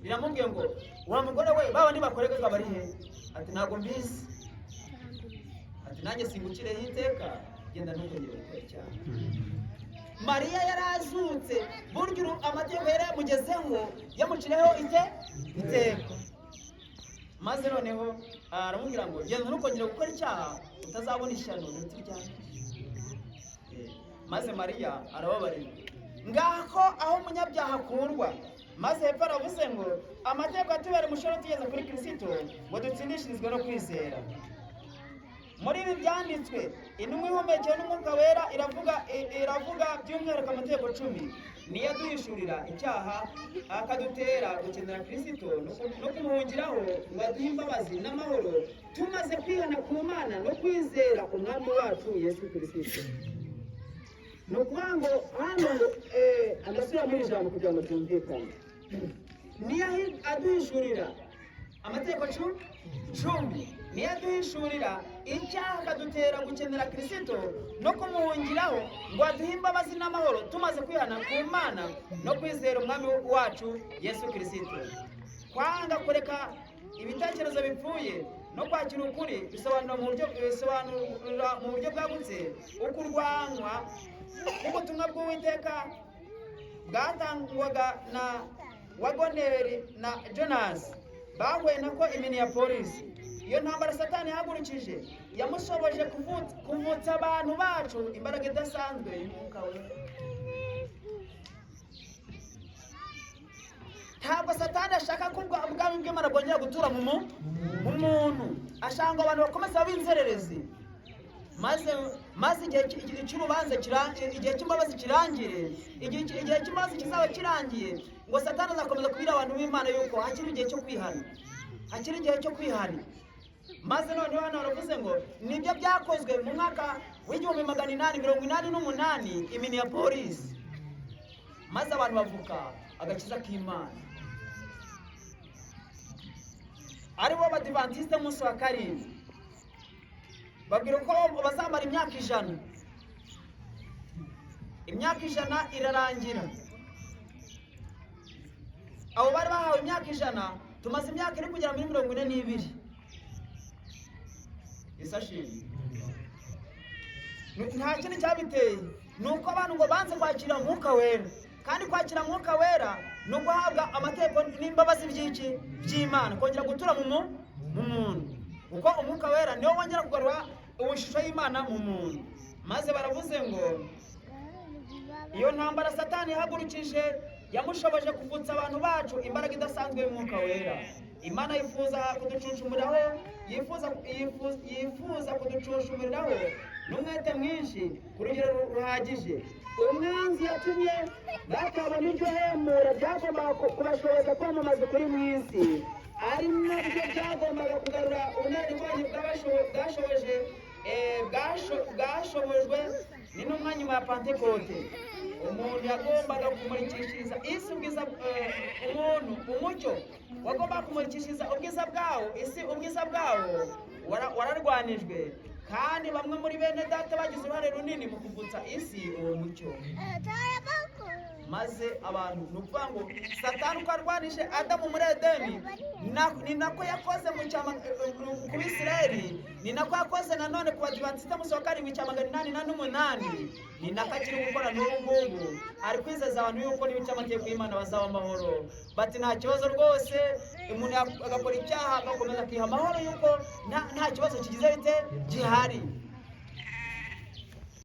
biramubwiye ngo wa mugore we baba nibakorerwa bari he? Ati ntago mbizi. Ati nanjye singucireho iteka, genda ntukongere gukora icyaha. Mariya yarazutse, burya amategeko yari yamugezeho yamucireho iteka. Maze noneho aramubwira ngo genda ntukongere gukora icyaha, utazabona ishyano ry'ibyaha. Maze Mariya arababarira. Ngako aho umunyabyaha akundwa. Maze hepfo aravuze ngo amategeko atubera umushoro tugeze kuri Kristo ngo dutsindishirizwe no kwizera. Muri ibi byanditswe intumwa ihumekewe n'Umwuka Wera iravuga by'umwihariko amategeko 10 niyo aduhishurira icyaha akadutera gukenera Kristo no kumuhungiraho ngo aduhe imbabazi n'amahoro tumaze kwihana ku Mana no kwizera ku Mwami wacu Yesu Kristo. No kwango hano amasura muri ijambo kugira ngo byumvikane. Niyo aduhishurira amategeko 10 niyo aduhishurira icyaha akadutera gukenera Kristo no kumuhungiraho ngo aduhe imbabazi n'amahoro tumaze kwihana ku Mana no kwizera Umwami wacu Yesu Kristo. Kwanga kureka ibitekerezo bipfuye no kwakira ukuri bisobanura mu buryo bwagutse ukurwanwa ubutumwa bw'Uwiteka bwatangwaga na Wagoneri na Jonas bahuye nako Minneapolis. Iyo ntambara Satani yahagurukije yamushoboje kuvutsa abantu bacu imbaraga idasanzwe y'Umwuka Wera. Ntabwo Satani ashaka ko ubwami bw'Imana bwongera gutura mu muntu, ashaka ngo abantu bakomeze b'inzererezi. Maze igihe cy'urubanza igihe cy'imbabazi kirangire, igihe cy'imbabazi kizaba kirangiye, ngo Satani azakomeza kubwira abantu b'Imana yuko hakiri igihe cyo kwihana. Maze noneho hano baravuze ngo nibyo byakozwe mu mwaka w'1888 i Minneapolis. Maze abantu bavuka agakiza k'Imana, aribo Abadiventiste umunsi wa karindwi. Babwira ko bazamara imyaka 100. Imyaka 100 irarangira. Abo bari bahawe imyaka 100, tumaze imyaka iri kugera muri 42. Isashimwe. Nta kintu cyabiteye nuko abantu ngo banze kwakira Umwuka Wera, kandi kwakira Umwuka Wera no guhabwa amategeko n'imbabazi by'Imana kongera gutura mu muntu. Uko Umwuka Wera niwo wongera kugarura ubushisho y'Imana mu muntu. Maze baravuze ngo iyo ntambara Satani yahagurukije yamushoboje kuvutsa abantu bacu imbaraga idasanzwe y'Umwuka Wera. Imana yifuza kuducunshumuriraho n'umwete mwinshi ku rugero ruhagije. Umwanzi yatumye batabona iryo hemura ryagombaga kubashoboza kwamamaza ukuri mu isi, ari nabyo byagombaga kugarura ubunararibonye bwashobojwe n'intumwa nyuma ya Pentekote. Umuntu yagombaga kumurikishiriza isi umucyo wagombaga kumurikishiriza ubwiza bwawo wararwanijwe, kandi bamwe muri bene data bagize uruhare runini mu kuvutsa isi uwo mucyo. Maze abantu nukuvuga ngo Satani uko arwanije Adamu muri Edeni ni nako yakoze mu cyama ku Bisirayeli, ni nako yakoze nanone ku Badiventiste umunsi wa karindwi cyama 888, ni nako akiri gukora n'ubu ngubu. Ari kwizeza abantu yuko n'ibice amategeko y'Imana bazaba amahoro. Bati nta kibazo rwose, umuntu agakora icyaha agakomeza akiha amahoro yuko nta kibazo kigize bite gihari.